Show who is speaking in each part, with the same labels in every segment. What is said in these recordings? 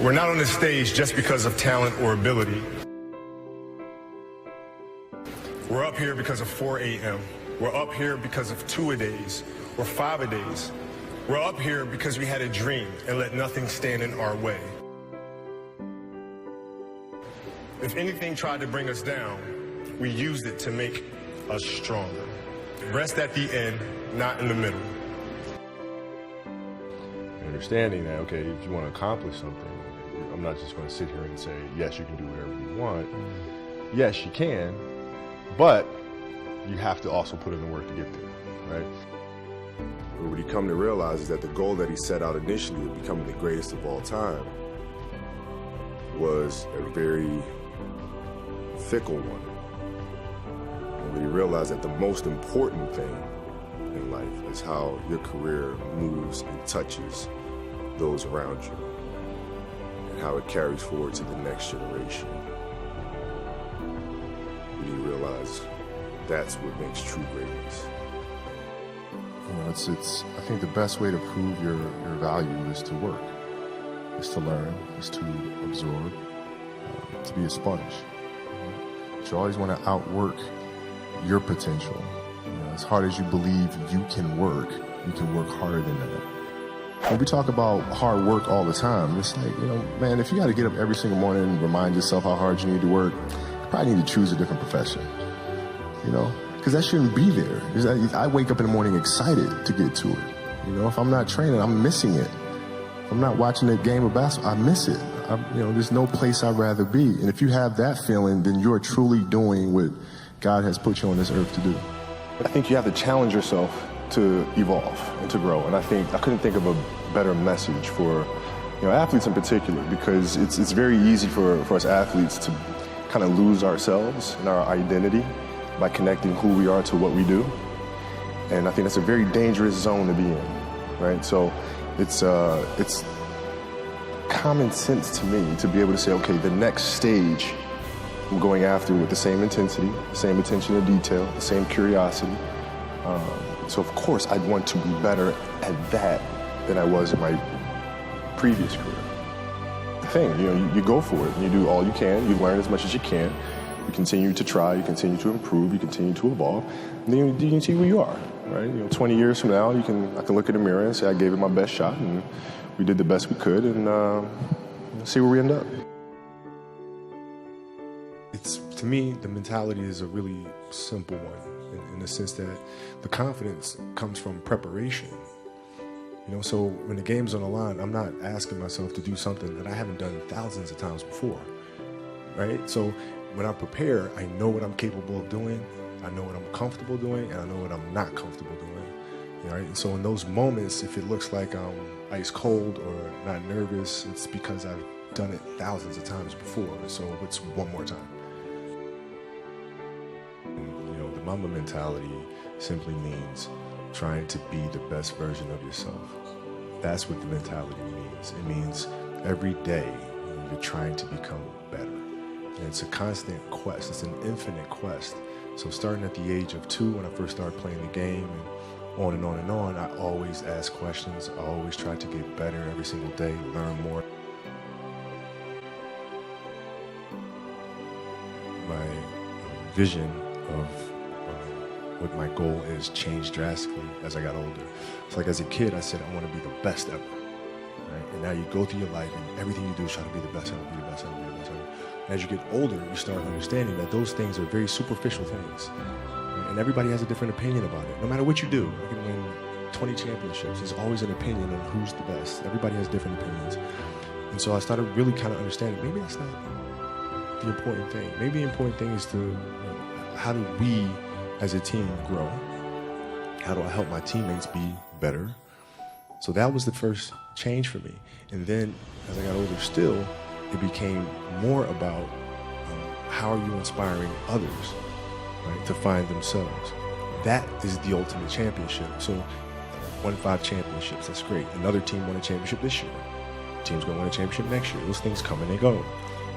Speaker 1: We're not on this stage just because of talent or ability. We're up here because of 4 a.m. We're up here because of 2-a-days or 5-a-days. We're up here because we had a dream and let nothing stand in our way. If anything tried to bring us down, we used it to make us stronger. Rest at the end, not in the middle.
Speaker 2: Understanding that, okay, if you want to accomplish something, I'm not just going to sit here and say, yes, you can do whatever you want. Yes, you can, but you have to also put in the work to get there, right?
Speaker 3: What he come to realize is that the goal that he set out initially of becoming the greatest of all time was a very fickle one. And when he realized that the most important thing in life is how your career moves and touches those around you and how it carries forward to the next generation. When you realize that's what makes true greatness.
Speaker 4: You know, it's. I think the best way to prove your value is to work, is to learn, is to absorb, to be a sponge. You always want to outwork your potential. You know, as hard as you believe you can work harder than that. When we talk about hard work all the time, it's like, you know, man, if you got to get up every single morning and remind yourself how hard you need to work, you probably need to choose a different profession. You know, because that shouldn't be there. I wake up in the morning excited to get to it. You know, if I'm not training, I'm missing it. If I'm not watching a game of basketball, I miss it. You know, there's no place I'd rather be. And if you have that feeling, then you're truly doing what God has put you on this earth to do.
Speaker 2: I think you have to challenge yourself to evolve and to grow. And I couldn't think of a better message for, you know, athletes in particular, because it's very easy for us athletes to kind of lose ourselves and our identity by connecting who we are to what we do. And I think that's a very dangerous zone to be in, right? So it's common sense to me to be able to say, okay, the next stage I'm going after with the same intensity, the same attention to detail, the same curiosity. So of course I'd want to be better at that than I was in my previous career. The thing, you know, you go for it and you do all you can, you learn as much as you can, you continue to try, you continue to improve, you continue to evolve, and then you can see who you are, right? You know, 20 years from now, I can look in the mirror and say I gave it my best shot and we did the best we could, and see where we end up.
Speaker 1: To me, the mentality is a really simple one in the sense that the confidence comes from preparation. You know, so when the game's on the line, I'm not asking myself to do something that I haven't done thousands of times before, right? So when I prepare, I know what I'm capable of doing, I know what I'm comfortable doing, and I know what I'm not comfortable doing. You know, right? And so in those moments, if it looks like I'm ice cold or not nervous, it's because I've done it thousands of times before. So it's one more time. You know, the Mamba mentality simply means trying to be the best version of yourself. That's what the mentality means. It means every day you're trying to become better. And it's a constant quest. It's an infinite quest. So starting at the age of 2, when I first started playing the game, and on and on and on, I always ask questions. I always try to get better every single day, learn more. My vision of what my goal is changed drastically as I got older. It's like as a kid, I said, I want to be the best ever. Right? And now you go through your life and everything you do is try to be the best ever, be the best ever, be the best ever. And as you get older, you start understanding that those things are very superficial things. Right? And everybody has a different opinion about it. No matter what you do, you can win 20 championships. There's always an opinion on who's the best. Everybody has different opinions. And so I started really kind of understanding, maybe that's not the important thing. Maybe the important thing is to, how do we as a team grow? How do I help my teammates be better? So that was the first change for me. And then as I got older still, it became more about how are you inspiring others, right, to find themselves. That is the ultimate championship. So won 5 championships, that's great. Another team won a championship this year. Team's gonna win a championship next year. Those things come and they go.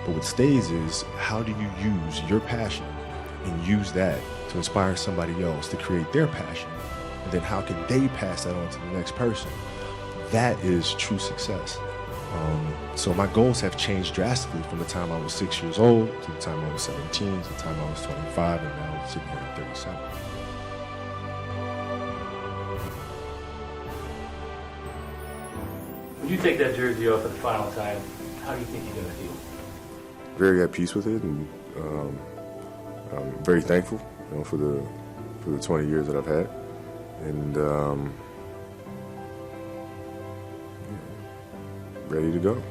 Speaker 1: But what stays is, how do you use your passion and use that to inspire somebody else to create their passion? And then how can they pass that on to the next person? That is true success. So my goals have changed drastically from the time I was 6 years old to the time I was 17 to the time I was 25, and now I'm sitting here at 37.
Speaker 5: When you take that jersey off for the final time, how do you think you're going to feel?
Speaker 3: Very at peace with it, and I'm very thankful, for the 20 years that I've had, and ready to go.